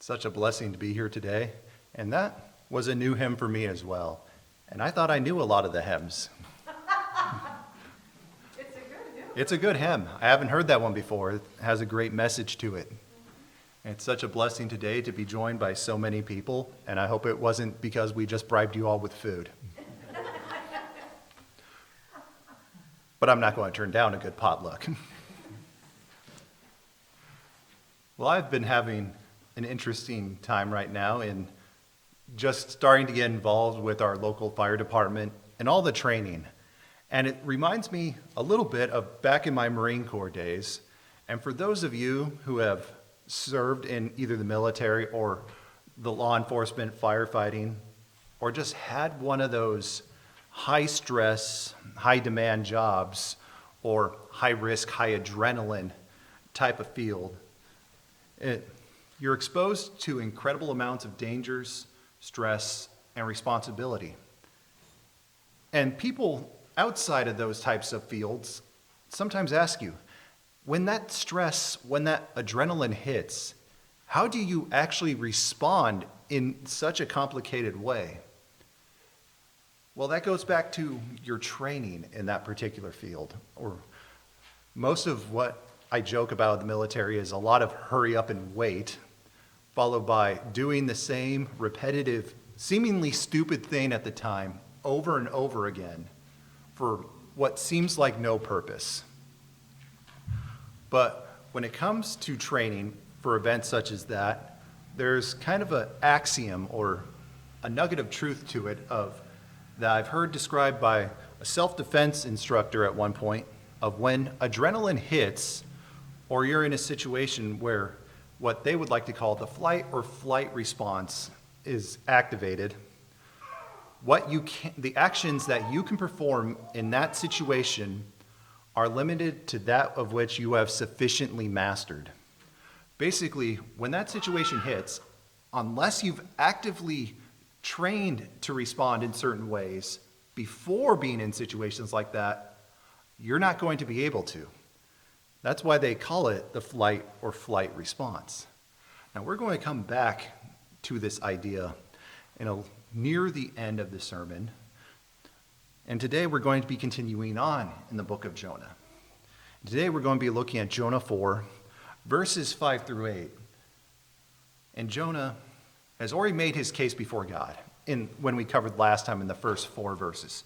Such a blessing to be here today. And that was a new hymn for me as well. And I thought I knew a lot of the hymns. It's a good hymn. It's a good hymn. I haven't heard that one before. It has a great message to it. And it's such a blessing today to be joined by so many people. And I hope it wasn't because we just bribed you all with food. But I'm not going to turn down a good potluck. Well, I've been having an interesting time right now in just starting to get involved with our local fire department and all the training. And it reminds me a little bit of back in my Marine Corps days. And for those of you who have served in either the military or the law enforcement, firefighting, or just had one of those high stress, high demand jobs or high risk, high adrenaline type of field, you're exposed to incredible amounts of dangers, stress, and responsibility. And people outside of those types of fields sometimes ask you, when that stress, when that adrenaline hits, how do you actually respond in such a complicated way? Well, that goes back to your training in that particular field. Or most of what I joke about in the military is a lot of hurry up and wait, followed by doing the same repetitive, seemingly stupid thing at the time over and over again for what seems like no purpose. But when it comes to training for events such as that, there's kind of an axiom or a nugget of truth to it that I've heard described by a self-defense instructor at one point of when adrenaline hits, or you're in a situation where what they would like to call the flight or flight response is activated, the actions that you can perform in that situation are limited to that of which you have sufficiently mastered. Basically, when that situation hits, unless you've actively trained to respond in certain ways before being in situations like that, you're not going to be able to. That's why they call it the flight or flight response. Now we're going to come back to this idea near the end of the sermon. And today we're going to be continuing on in the book of Jonah. Today we're going to be looking at Jonah 4, verses 5 through 8. And Jonah has already made his case before God when we covered last time in the first 4 verses.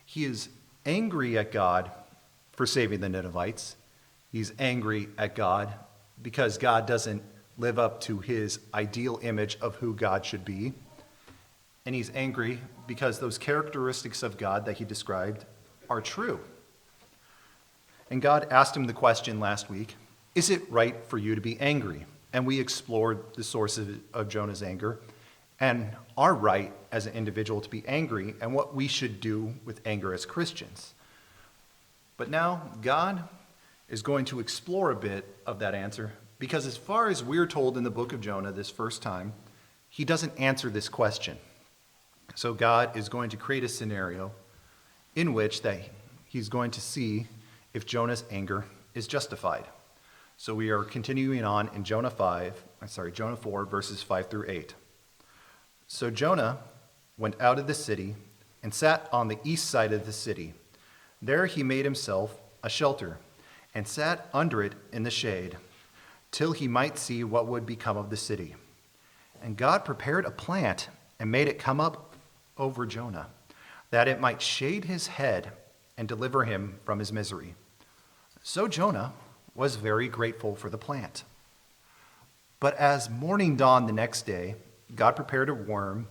He is angry at God for saving the Ninevites. He's angry at God because God doesn't live up to his ideal image of who God should be. And he's angry because those characteristics of God that he described are true. And God asked him the question last week, is it right for you to be angry? And we explored the source of Jonah's anger and our right as an individual to be angry and what we should do with anger as Christians. But now God is going to explore a bit of that answer, because as far as we're told in the book of Jonah this first time, he doesn't answer this question. So God is going to create a scenario in which he's going to see if Jonah's anger is justified. So we are continuing on in Jonah 4, verses 5 through 8. So Jonah went out of the city and sat on the east side of the city. There he made himself a shelter and sat under it in the shade, till he might see what would become of the city. And God prepared a plant and made it come up over Jonah, that it might shade his head and deliver him from his misery. So Jonah was very grateful for the plant. But as morning dawned the next day, God prepared a worm,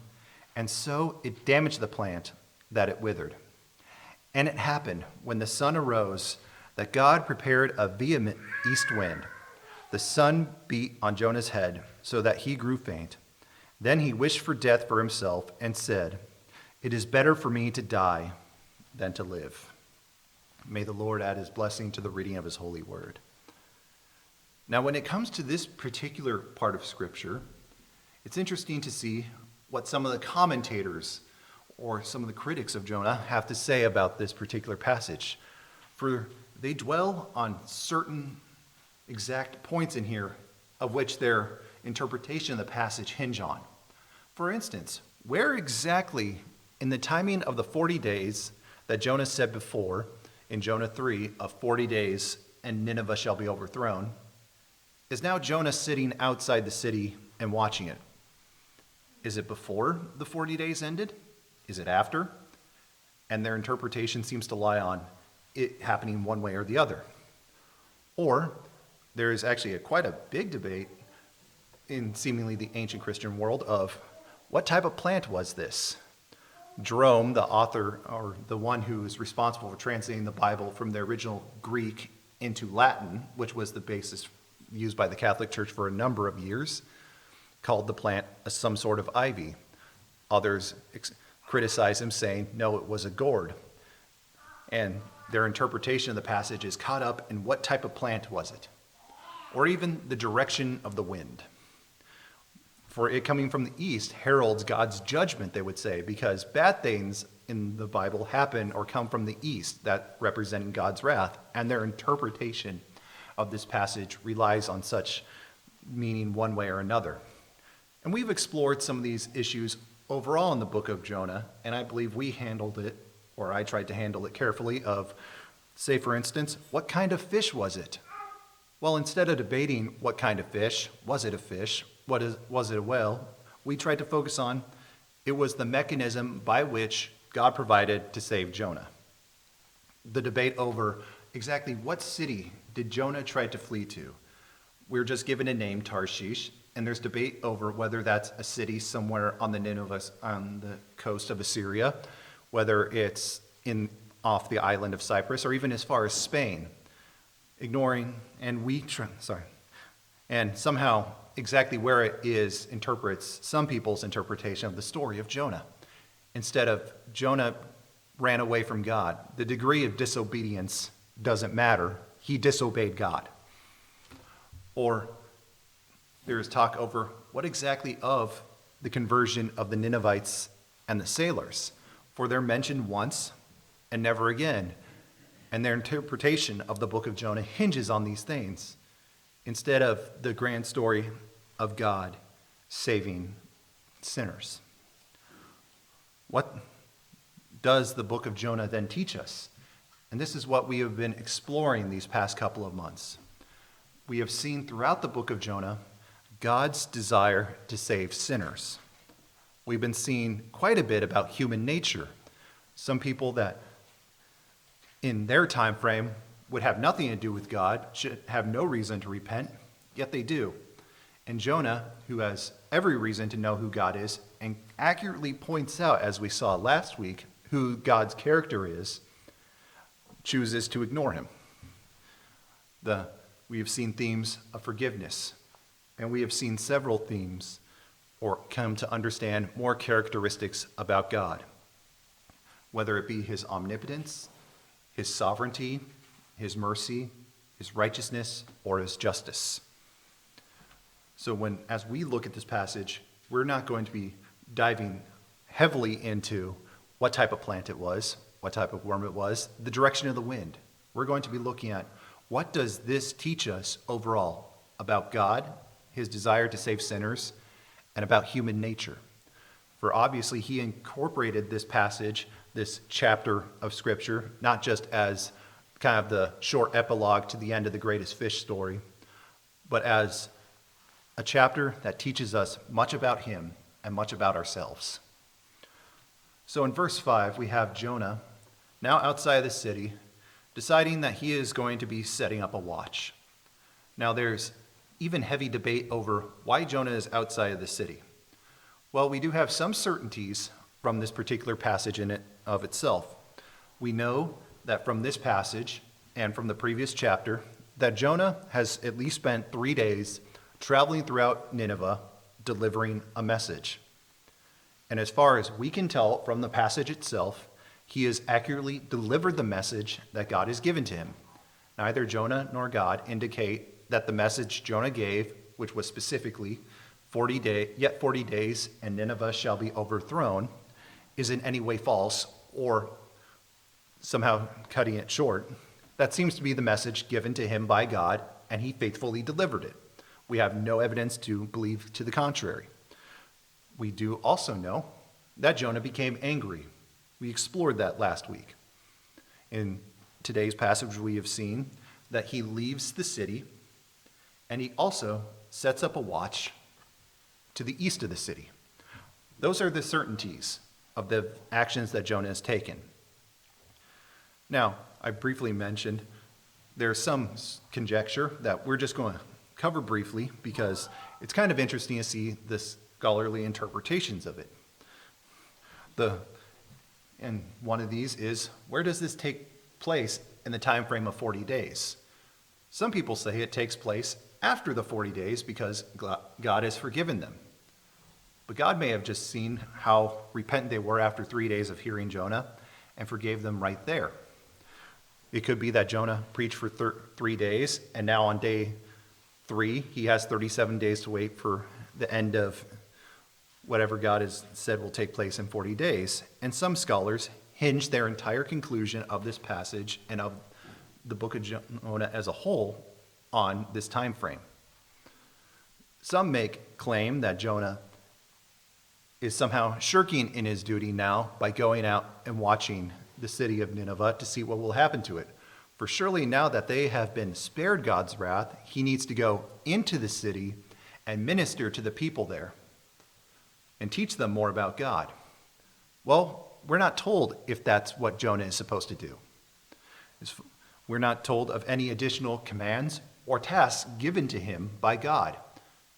and so it damaged the plant, that it withered. And it happened, when the sun arose, that God prepared a vehement east wind. The sun beat on Jonah's head, so that he grew faint. Then he wished for death for himself and said, "It is better for me to die than to live." May the Lord add his blessing to the reading of his holy word. Now, when it comes to this particular part of Scripture, it's interesting to see what some of the commentators or some of the critics of Jonah have to say about this particular passage. For they dwell on certain exact points in here of which they're interpretation of the passage hinge on. For instance, where exactly in the timing of the 40 days that Jonah said before in Jonah 3 of 40 days and Nineveh shall be overthrown, is now Jonah sitting outside the city and watching it? Is it before the 40 days ended? Is it after? And their interpretation seems to lie on it happening one way or the other. Or there is actually quite a big debate in seemingly the ancient Christian world of what type of plant was this? Jerome, the author, or the one who is responsible for translating the Bible from the original Greek into Latin, which was the basis used by the Catholic Church for a number of years, called the plant some sort of ivy. Others criticize him, saying, no, it was a gourd. And their interpretation of the passage is caught up in what type of plant was it, or even the direction of the wind. For it coming from the east heralds God's judgment, they would say, because bad things in the Bible happen or come from the east, that representing God's wrath, and their interpretation of this passage relies on such meaning one way or another. And we've explored some of these issues overall in the book of Jonah, and I believe we handled it, or I tried to handle it carefully, of, say for instance, what kind of fish was it? Well, instead of debating what kind of fish, was it a fish, was it a whale, we tried to focus on it was the mechanism by which God provided to save Jonah. The debate over exactly what city did Jonah try to flee to? We're just given a name, Tarshish, and there's debate over whether that's a city somewhere on the coast of Assyria, whether it's off the island of Cyprus, or even as far as Spain. And somehow exactly where it is interprets some people's interpretation of the story of Jonah. Instead of Jonah ran away from God, the degree of disobedience doesn't matter. He disobeyed God. Or there is talk over what exactly of the conversion of the Ninevites and the sailors, for they're mentioned once and never again. And their interpretation of the book of Jonah hinges on these things, instead of the grand story of God saving sinners. What does the book of Jonah then teach us? And this is what we have been exploring these past couple of months. We have seen throughout the book of Jonah God's desire to save sinners. We've been seeing quite a bit about human nature. Some people that in their time frame would have nothing to do with God, should have no reason to repent, yet they do. And Jonah, who has every reason to know who God is and accurately points out, as we saw last week, who God's character is, chooses to ignore him. We have seen themes of forgiveness, and we have seen several themes or come to understand more characteristics about God, whether it be his omnipotence, his sovereignty, his mercy, his righteousness, or his justice. So as we look at this passage, we're not going to be diving heavily into what type of plant it was, what type of worm it was, the direction of the wind. We're going to be looking at what does this teach us overall about God, his desire to save sinners, and about human nature. For obviously he incorporated this passage, this chapter of Scripture, not just as kind of the short epilogue to the end of the greatest fish story, but as a chapter that teaches us much about him and much about ourselves. So in verse 5, we have Jonah, now outside of the city, deciding that he is going to be setting up a watch. Now there's even heavy debate over why Jonah is outside of the city. Well, we do have some certainties from this particular passage in it of itself. We know that from this passage and from the previous chapter that Jonah has at least spent 3 days traveling throughout Nineveh delivering a message. And as far as we can tell from the passage itself, he has accurately delivered the message that God has given to him. Neither Jonah nor God indicate that the message Jonah gave, which was specifically 40 days and Nineveh shall be overthrown, is in any way false or somehow cutting it short. That seems to be the message given to him by God, and he faithfully delivered it. We have no evidence to believe to the contrary. We do also know that Jonah became angry. We explored that last week. In today's passage, we have seen that he leaves the city, and he also sets up a watch to the east of the city. Those are the certainties of the actions that Jonah has taken. Now, I briefly mentioned there's some conjecture that we're just going to cover briefly because it's kind of interesting to see the scholarly interpretations of it. And one of these is, where does this take place in the time frame of 40 days? Some people say it takes place after the 40 days because God has forgiven them. But God may have just seen how repentant they were after 3 days of hearing Jonah and forgave them right there. It could be that Jonah preached for 3 days, and now on day 3, he has 37 days to wait for the end of whatever God has said will take place in 40 days. And some scholars hinge their entire conclusion of this passage and of the book of Jonah as a whole on this time frame. Some make claim that Jonah is somehow shirking in his duty now by going out and watching the city of Nineveh to see what will happen to it. For surely now that they have been spared God's wrath, he needs to go into the city and minister to the people there and teach them more about God. Well, we're not told if that's what Jonah is supposed to do. We're not told of any additional commands or tasks given to him by God.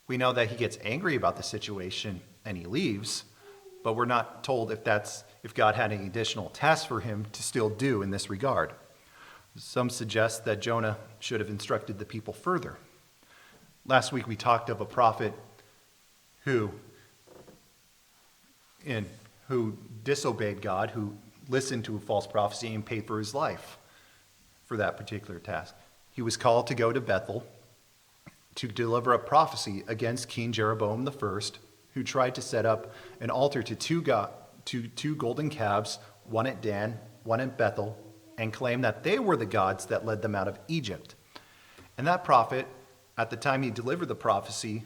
We know that he gets angry about the situation and he leaves, but we're not told if God had any additional tasks for him to still do in this regard. Some suggest that Jonah should have instructed the people further. Last week we talked of a prophet who disobeyed God, who listened to a false prophecy and paid for his life for that particular task. He was called to go to Bethel to deliver a prophecy against King Jeroboam I, who tried to set up an altar to two golden calves, one at Dan, one at Bethel, and claim that they were the gods that led them out of Egypt. And that prophet, at the time he delivered the prophecy,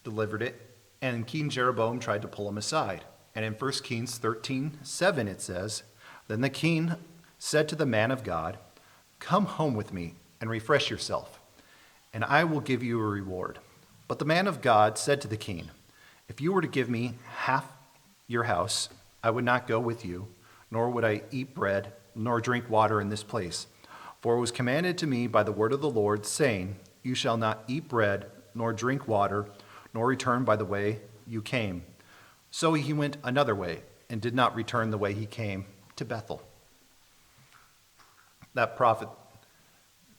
delivered it, and King Jeroboam tried to pull him aside. And in 1 Kings 13:7 it says, "Then the king said to the man of God, 'Come home with me and refresh yourself, and I will give you a reward.' But the man of God said to the king, 'If you were to give me half your house, I would not go with you, nor would I eat bread, nor drink water in this place. For it was commanded to me by the word of the Lord, saying, You shall not eat bread, nor drink water, nor return by the way you came.' So he went another way, and did not return the way he came to Bethel." That prophet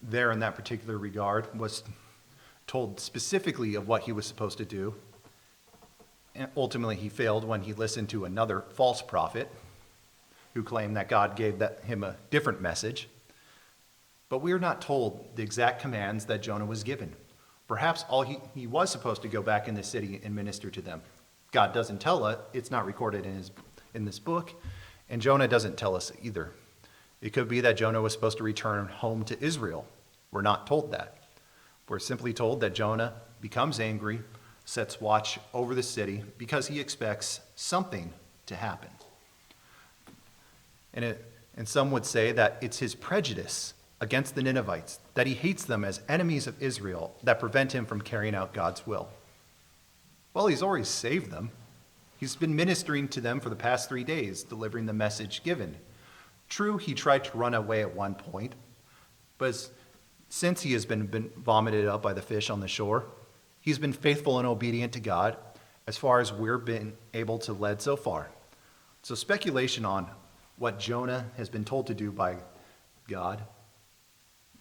there in that particular regard was told specifically of what he was supposed to do. And ultimately he failed when he listened to another false prophet who claimed that God gave him a different message. But we are not told the exact commands that Jonah was given. Perhaps he was supposed to go back in the city and minister to them. God doesn't tell us. It's not recorded in this book, and Jonah doesn't tell us either. It could be that Jonah was supposed to return home to Israel. We're not told that. We're simply told that Jonah becomes angry, sets watch over the city because he expects something to happen. And some would say that it's his prejudice against the Ninevites, that he hates them as enemies of Israel, that prevent him from carrying out God's will. Well, he's already saved them. He's been ministering to them for the past 3 days, delivering the message given. True, he tried to run away at one point, but since he has been vomited up by the fish on the shore, he's been faithful and obedient to God as far as we've been able to lead so far. So speculation on what Jonah has been told to do by God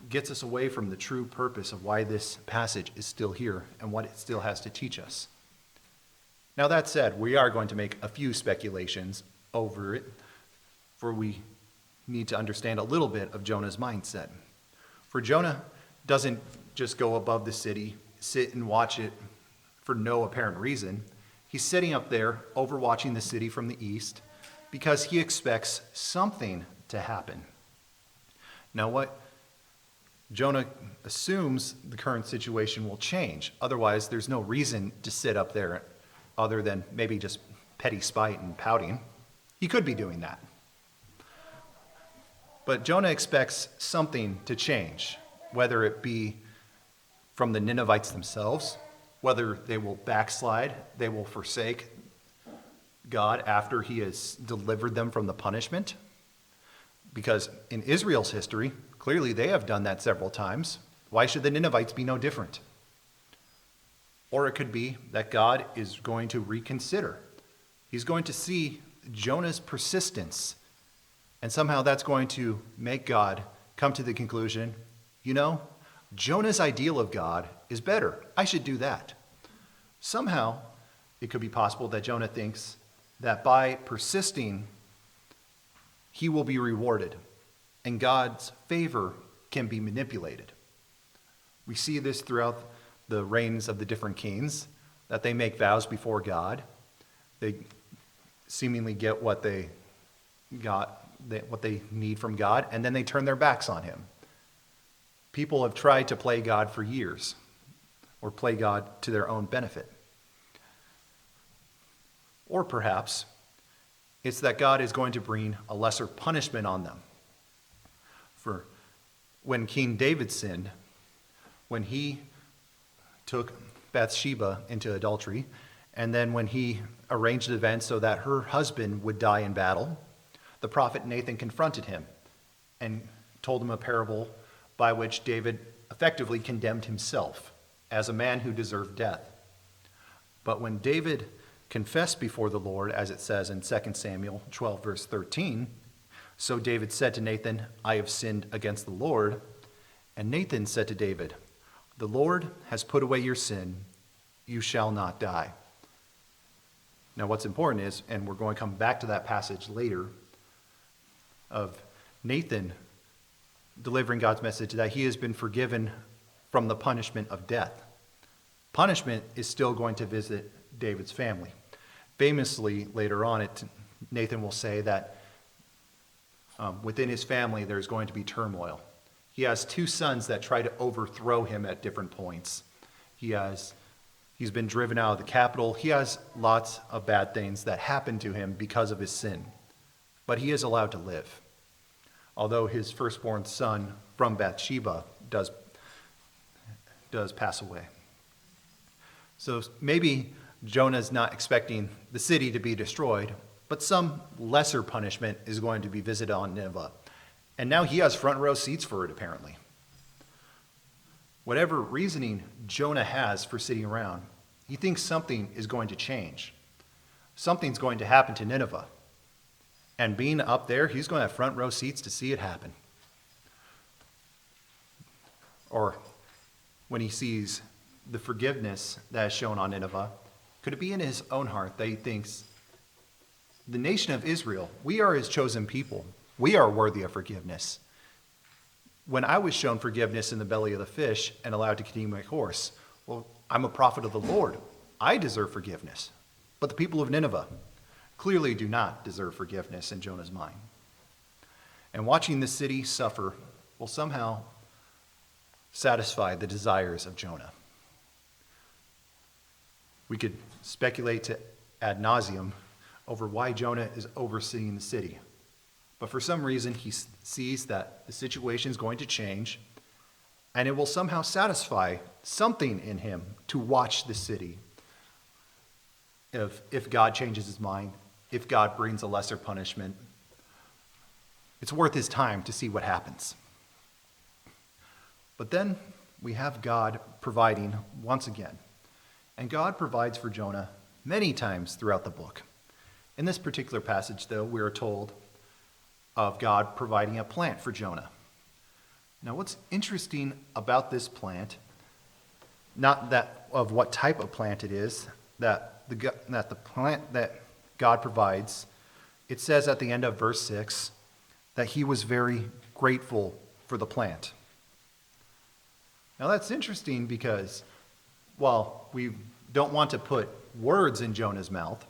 gets us away from the true purpose of why this passage is still here and what it still has to teach us. Now that said, we are going to make a few speculations over it, for we need to understand a little bit of Jonah's mindset. For Jonah doesn't just go above the city, sit and watch it for no apparent reason. He's sitting up there overwatching the city from the east because he expects something to happen. Now what Jonah assumes the current situation will change. Otherwise, there's no reason to sit up there other than maybe just petty spite and pouting. He could be doing that. But Jonah expects something to change, whether it be from the Ninevites themselves, whether they will backslide, they will forsake God after he has delivered them from the punishment. Because in Israel's history, clearly they have done that several times. Why should the Ninevites be no different? Or it could be that God is going to reconsider. He's going to see Jonah's persistence, and somehow that's going to make God come to the conclusion, Jonah's ideal of God is better. I should do that. Somehow, it could be possible that Jonah thinks that by persisting, he will be rewarded, and God's favor can be manipulated. We see this throughout the reigns of the different kings, that they make vows before God. They seemingly get what they need from God, and then they turn their backs on him. People have tried to play God for years, or play God to their own benefit. Or perhaps it's that God is going to bring a lesser punishment on them. For when King David sinned, when he took Bathsheba into adultery, and then when he arranged events so that her husband would die in battle, the prophet Nathan confronted him and told him a parable by which David effectively condemned himself as a man who deserved death. But when David confessed before the Lord, as it says in 2 Samuel 12, verse 13, so David said to Nathan, I have sinned against the Lord. And Nathan said to David, the Lord has put away your sin. You shall not die. Now what's important is, and we're going to come back to that passage later, of Nathan delivering God's message that he has been forgiven from the punishment of death. Punishment is still going to visit David's family. Famously, later on, Nathan will say that within his family there's going to be turmoil. He has two sons that try to overthrow him at different points. He's been driven out of the capital. He has lots of bad things that happen to him because of his sin. But he is allowed to live. Although his firstborn son from Bathsheba does pass away. So maybe Jonah's not expecting the city to be destroyed, but some lesser punishment is going to be visited on Nineveh. And now he has front row seats for it, apparently. Whatever reasoning Jonah has for sitting around, he thinks something is going to change. Something's going to happen to Nineveh. And being up there, he's going to have front row seats to see it happen. Or when he sees the forgiveness that is shown on Nineveh, could it be in his own heart that he thinks, the nation of Israel, we are his chosen people. We are worthy of forgiveness. When I was shown forgiveness in the belly of the fish and allowed to continue my course, well, I'm a prophet of the Lord. I deserve forgiveness. But the people of Nineveh clearly do not deserve forgiveness in Jonah's mind. And watching the city suffer will somehow satisfy the desires of Jonah. We could speculate to ad nauseum over why Jonah is overseeing the city. But for some reason, he sees that the situation is going to change, and it will somehow satisfy something in him to watch the city. If God changes his mind, if God brings a lesser punishment, it's worth his time to see what happens. But then we have God providing once again. And God provides for Jonah many times throughout the book. In this particular passage, though, we are told of God providing a plant for Jonah. Now, what's interesting about this plant, not that of what type of plant it is, that the plant that God provides, it says at the end of verse 6 that he was very grateful for the plant. Now that's interesting because while we don't want to put words in Jonah's mouth,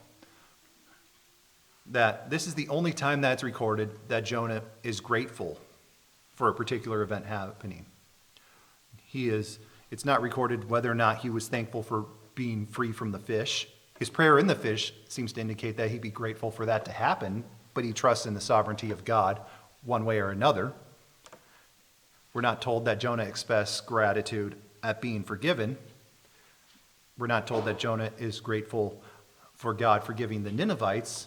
that this is the only time that's recorded that Jonah is grateful for a particular event happening. It's not recorded whether or not he was thankful for being free from the fish. His prayer in the fish seems to indicate that he'd be grateful for that to happen, but he trusts in the sovereignty of God one way or another. We're not told that Jonah expressed gratitude at being forgiven. We're not told that Jonah is grateful for God forgiving the Ninevites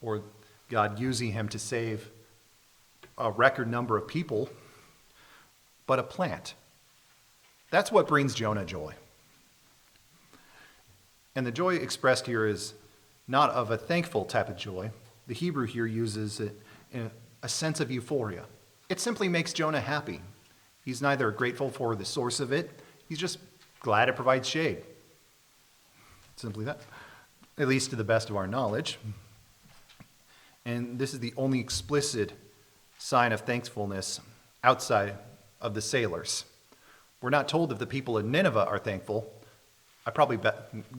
or God using him to save a record number of people, but a plant. That's what brings Jonah joy. And the joy expressed here is not of a thankful type of joy. The Hebrew here uses it in a sense of euphoria. It simply makes Jonah happy. He's neither grateful for the source of it, he's just glad it provides shade. Simply that, at least to the best of our knowledge. And this is the only explicit sign of thankfulness outside of the sailors. We're not told if the people of Nineveh are thankful. I probably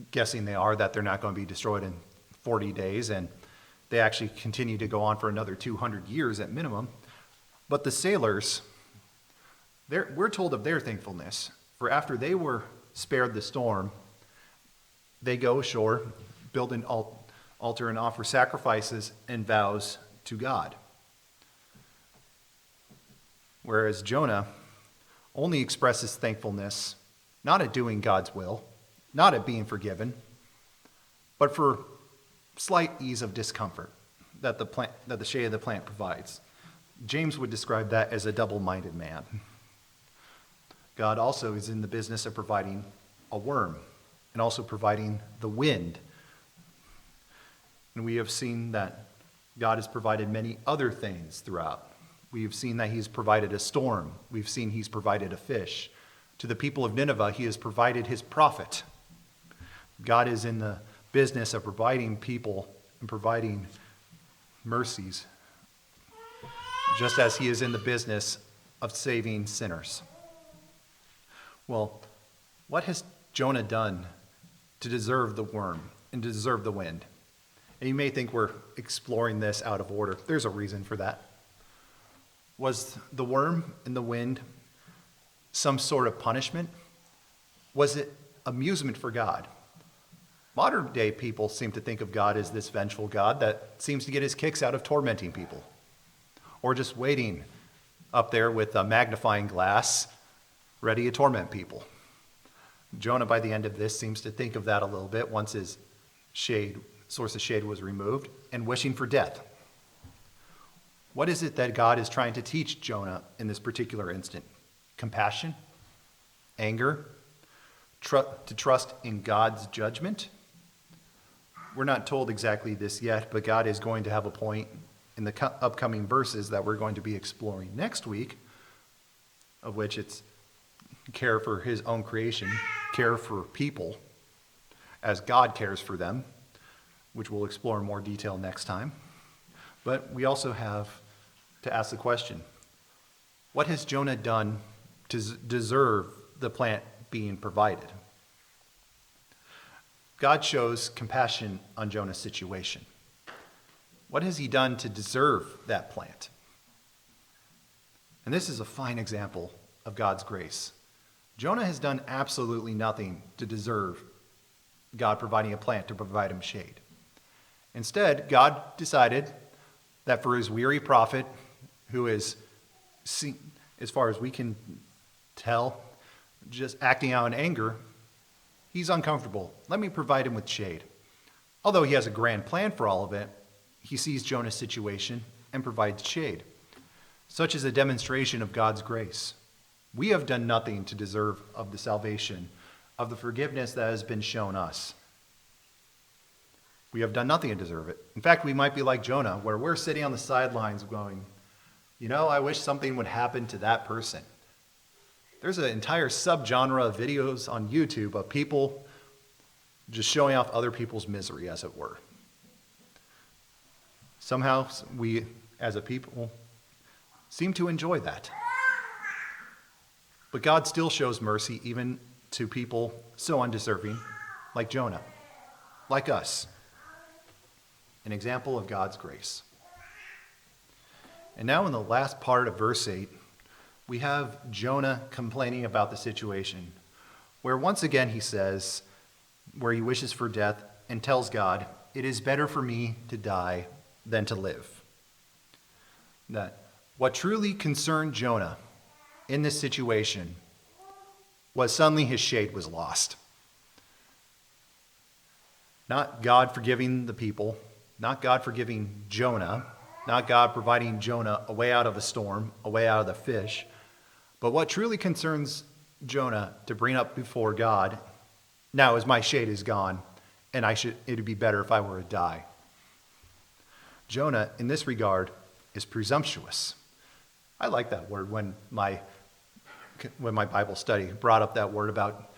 guessing they are, that they're not going to be destroyed in 40 days, and they actually continue to go on for another 200 years at minimum. But the sailors, we're told of their thankfulness, for after they were spared the storm, they go ashore, build an altar, and offer sacrifices and vows to God. Whereas Jonah only expresses thankfulness not at doing God's will, not at being forgiven, but for slight ease of discomfort that the shade of the plant provides. James would describe that as a double-minded man. God also is in the business of providing a worm and also providing the wind. And we have seen that God has provided many other things throughout. We have seen that he's provided a storm. We've seen he's provided a fish. To the people of Nineveh, he has provided his prophet. God is in the business of providing people and providing mercies, just as he is in the business of saving sinners. Well, what has Jonah done to deserve the worm and to deserve the wind? And you may think we're exploring this out of order. There's a reason for that. Was the worm and the wind some sort of punishment? Was it amusement for God? Modern day people seem to think of God as this vengeful God that seems to get his kicks out of tormenting people, or just waiting up there with a magnifying glass ready to torment people. Jonah, by the end of this, seems to think of that a little bit once his source of shade was removed, and wishing for death. What is it that God is trying to teach Jonah in this particular instant? Compassion? Anger? To trust in God's judgment? We're not told exactly this yet, but God is going to have a point in the upcoming verses that we're going to be exploring next week, of which it's care for his own creation, care for people as God cares for them, which we'll explore in more detail next time. But we also have to ask the question, what has Jonah done to deserve the plant being provided? God shows compassion on Jonah's situation. What has he done to deserve that plant? And this is a fine example of God's grace. Jonah has done absolutely nothing to deserve God providing a plant to provide him shade. Instead, God decided that for his weary prophet, who is, as far as we can tell, just acting out in anger, he's uncomfortable. Let me provide him with shade. Although he has a grand plan for all of it, he sees Jonah's situation and provides shade. Such is a demonstration of God's grace. We have done nothing to deserve of the salvation, of the forgiveness that has been shown us. We have done nothing to deserve it. In fact, we might be like Jonah, where we're sitting on the sidelines going, I wish something would happen to that person. There's an entire subgenre of videos on YouTube of people just showing off other people's misery, as it were. Somehow we, as a people, seem to enjoy that. But God still shows mercy even to people so undeserving, like Jonah, like us. An example of God's grace. And now in the last part of verse 8, we have Jonah complaining about the situation, where once again he says, where he wishes for death and tells God, "It is better for me to die than to live." That what truly concerned Jonah in this situation was suddenly his shade was lost. Not God forgiving the people, not God forgiving Jonah, not God providing Jonah a way out of the storm, a way out of the fish, but what truly concerns Jonah to bring up before God now is my shade is gone, and it'd be better if I were to die. Jonah, in this regard, is presumptuous. I like that word when my Bible study brought up that word about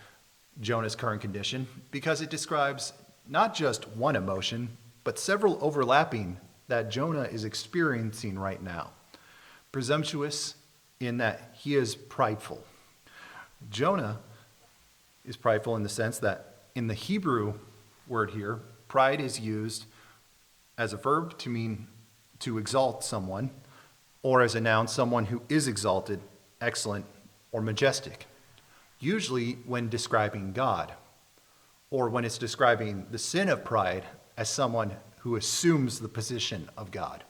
Jonah's current condition, because it describes not just one emotion, but several overlapping that Jonah is experiencing right now. Presumptuous in that he is prideful. Jonah is prideful in the sense that in the Hebrew word here, pride is used as a verb to mean to exalt someone, or as a noun, someone who is exalted, excellent, or majestic, usually when describing God, or when it's describing the sin of pride as someone who assumes the position of God.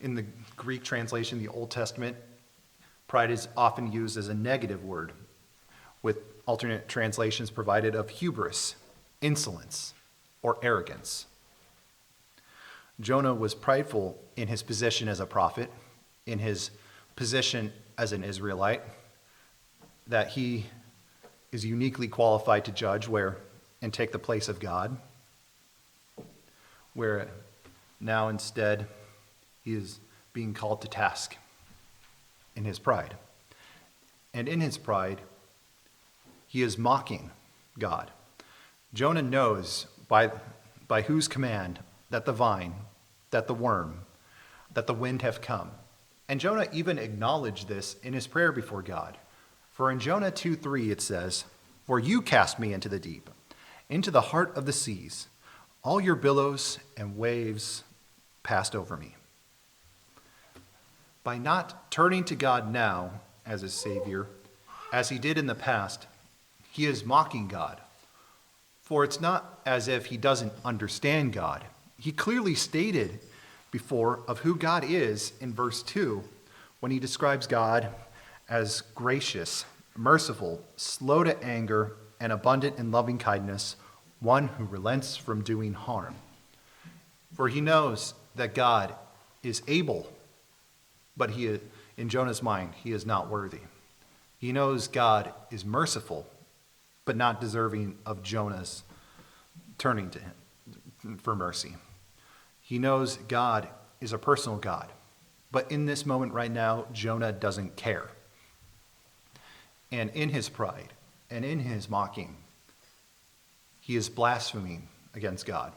In the Greek translation, the Old Testament, pride is often used as a negative word, with alternate translations provided of hubris, insolence, or arrogance. Jonah was prideful in his position as a prophet, in his position as an Israelite, that he is uniquely qualified to judge and take the place of God, where now instead he is being called to task in his pride. And in his pride, he is mocking God. Jonah knows by whose command that the vine, that the worm, that the wind have come. And Jonah even acknowledged this in his prayer before God. For in Jonah 2:3 it says, "For you cast me into the deep, into the heart of the seas. All your billows and waves passed over me." By not turning to God now as his Savior, as he did in the past, he is mocking God. For it's not as if he doesn't understand God. He clearly stated before of who God is in verse 2 when he describes God as gracious, merciful, slow to anger, and abundant in loving kindness, one who relents from doing harm. For he knows that God is able, but in Jonah's mind, he is not worthy. He knows God is merciful, but not deserving of Jonah's turning to him for mercy. He knows God is a personal God, but in this moment right now, Jonah doesn't care. And in his pride and in his mocking, he is blaspheming against God.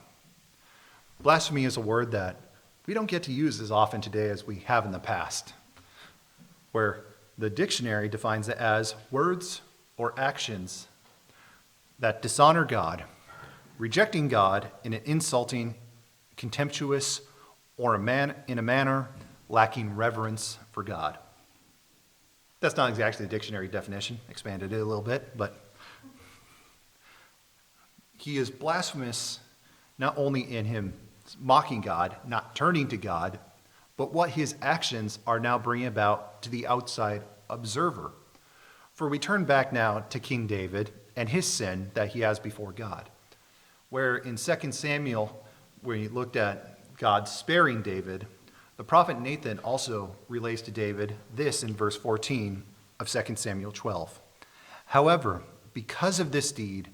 Blasphemy is a word that we don't get to use as often today as we have in the past, where the dictionary defines it as words or actions that dishonor God, rejecting God in an insulting, contemptuous, or in a manner lacking reverence for God. That's not exactly the dictionary definition, expanded it a little bit, but he is blasphemous not only in him mocking God, not turning to God, but what his actions are now bringing about to the outside observer. For we turn back now to King David and his sin that he has before God, where in 2 Samuel, where he looked at God sparing David, the prophet Nathan also relates to David this in verse 14 of 2 Samuel 12. "However, because of this deed,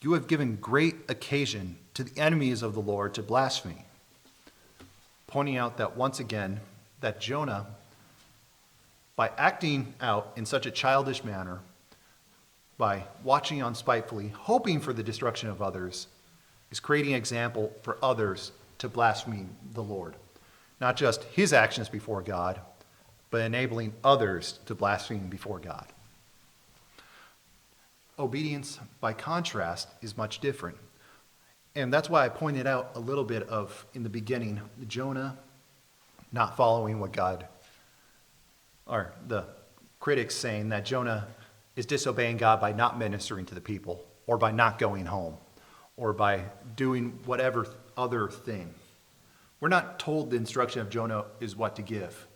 you have given great occasion to the enemies of the Lord to blaspheme," pointing out that once again, that Jonah, by acting out in such a childish manner, by watching on spitefully, hoping for the destruction of others, is creating an example for others to blaspheme the Lord. Not just his actions before God, but enabling others to blaspheme before God. Obedience, by contrast, is much different. And that's why I pointed out a little bit of, in the beginning, Jonah not following what God, or the critics saying that Jonah is disobeying God by not ministering to the people, or by not going home, or by doing whatever other thing. We're not told the instruction of Jonah is what to give.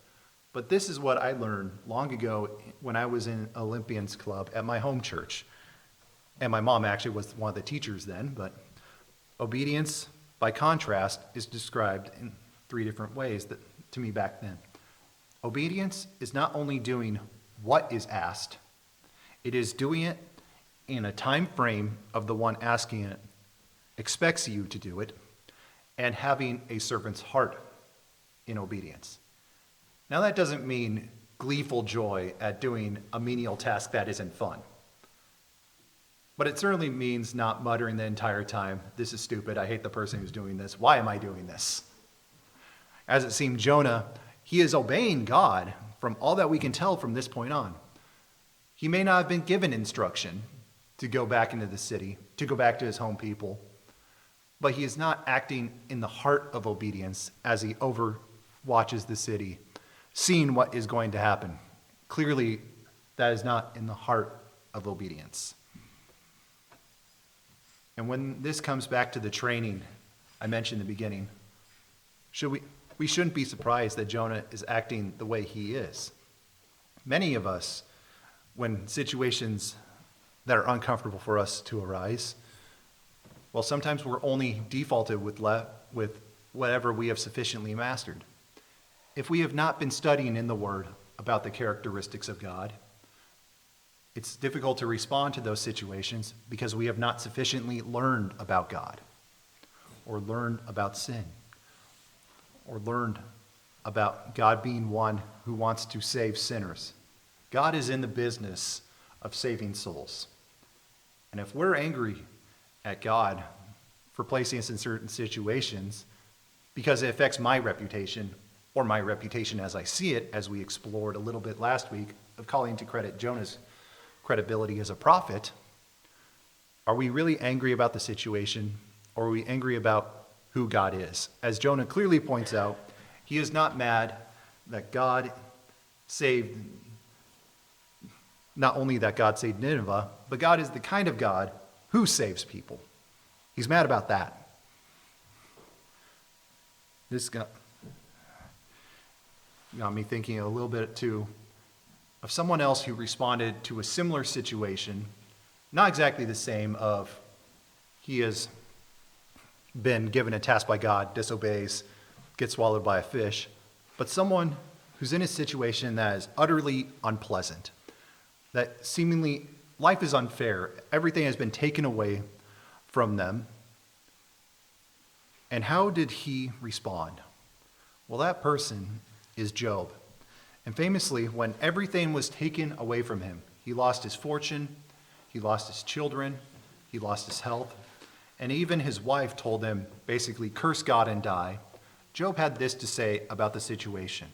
But this is what I learned long ago when I was in Olympians Club at my home church. And my mom actually was one of the teachers then, but obedience, by contrast, is described in 3 different ways to me back then. Obedience is not only doing what is asked, it is doing it in a time frame of the one asking it expects you to do it, and having a servant's heart in obedience. Now that doesn't mean gleeful joy at doing a menial task that isn't fun. But it certainly means not muttering the entire time, "This is stupid, I hate the person who's doing this, why am I doing this?" As it seemed, Jonah, he is obeying God from all that we can tell from this point on. He may not have been given instruction to go back into the city, to go back to his home people, but he is not acting in the heart of obedience as he overwatches the city, seeing what is going to happen. Clearly, that is not in the heart of obedience. And when this comes back to the training I mentioned in the beginning, we shouldn't be surprised that Jonah is acting the way he is. Many of us, when situations that are uncomfortable for us to arise, well, sometimes we're only defaulted with whatever we have sufficiently mastered. If we have not been studying in the Word about the characteristics of God, it's difficult to respond to those situations because we have not sufficiently learned about God, or learned about sin, or learned about God being one who wants to save sinners. God is in the business of saving souls. And if we're angry at God for placing us in certain situations because it affects my reputation, or my reputation as I see it, as we explored a little bit last week, of calling to credit Jonah's credibility as a prophet, are we really angry about the situation, or are we angry about who God is? As Jonah clearly points out, he is not mad that God saved, not only that God saved Nineveh, but God is the kind of God who saves people. He's mad about that. This got me thinking a little bit too of someone else who responded to a similar situation, not exactly the same, of he has been given a task by God, disobeys, gets swallowed by a fish, but someone who's in a situation that is utterly unpleasant, that seemingly life is unfair, everything has been taken away from them. And how did he respond? Well, that person is Job. And famously, when everything was taken away from him, he lost his fortune, he lost his children, he lost his health, and even his wife told him, basically, curse God and die. Job had this to say about the situation.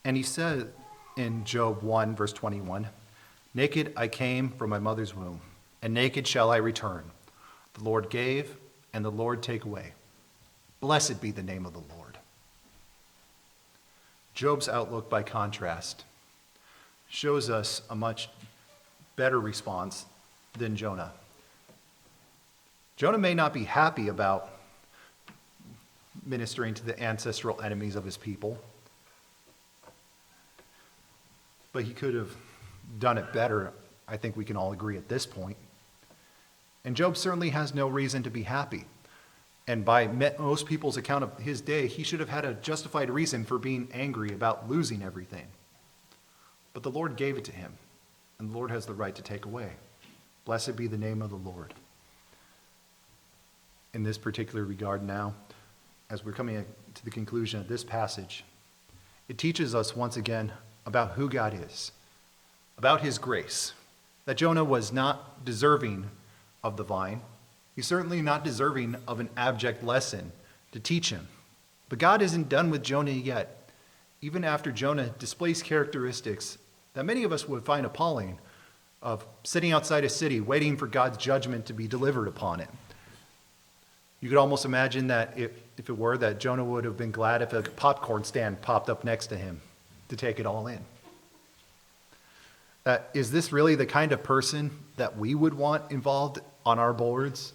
And he said in Job 1, verse 21, "Naked I came from my mother's womb, and naked shall I return. The Lord gave, and the Lord take away. Blessed be the name of the Lord." Job's outlook, by contrast, shows us a much better response than Jonah. Jonah may not be happy about ministering to the ancestral enemies of his people, but he could have done it better. I think we can all agree at this point. And Job certainly has no reason to be happy. And by most people's account of his day, he should have had a justified reason for being angry about losing everything. But the Lord gave it to him, and the Lord has the right to take away. Blessed be the name of the Lord. In this particular regard now, as we're coming to the conclusion of this passage, it teaches us once again about who God is, about his grace, that Jonah was not deserving of the vine. He's certainly not deserving of an abject lesson to teach him. But God isn't done with Jonah yet, even after Jonah displays characteristics that many of us would find appalling, of sitting outside a city waiting for God's judgment to be delivered upon it. You could almost imagine that if it were, that Jonah would have been glad if a popcorn stand popped up next to him to take it all in. Is this really the kind of person that we would want involved on our boards,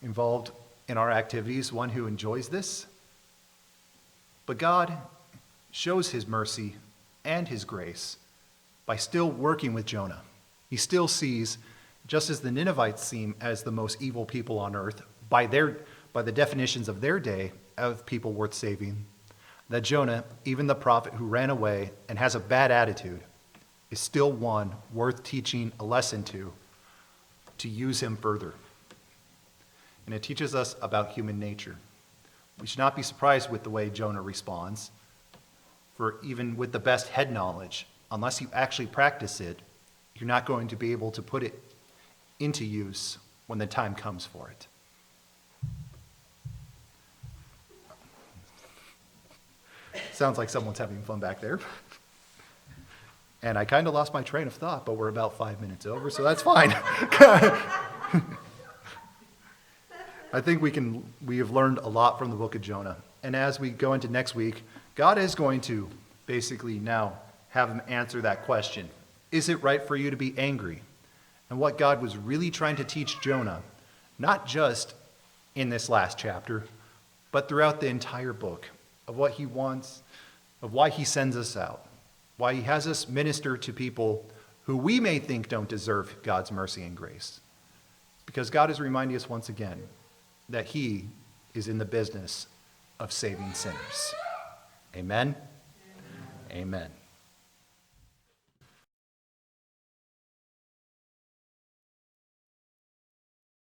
involved in our activities, one who enjoys this? But God shows his mercy and his grace by still working with Jonah. He still sees, just as the Ninevites seem as the most evil people on earth, by the definitions of their day of people worth saving, that Jonah, even the prophet who ran away and has a bad attitude, is still one worth teaching a lesson to use him further. And it teaches us about human nature. We should not be surprised with the way Jonah responds, for even with the best head knowledge, unless you actually practice it, you're not going to be able to put it into use when the time comes for it. Sounds like someone's having fun back there. And I kind of lost my train of thought, but we're about 5 minutes over, so that's fine. I think we have learned a lot from the book of Jonah. And as we go into next week, God is going to basically now have him answer that question. Is it right for you to be angry? And what God was really trying to teach Jonah, not just in this last chapter, but throughout the entire book, of what he wants, of why he sends us out, why he has us minister to people who we may think don't deserve God's mercy and grace. Because God is reminding us once again that he is in the business of saving sinners. Amen? Amen.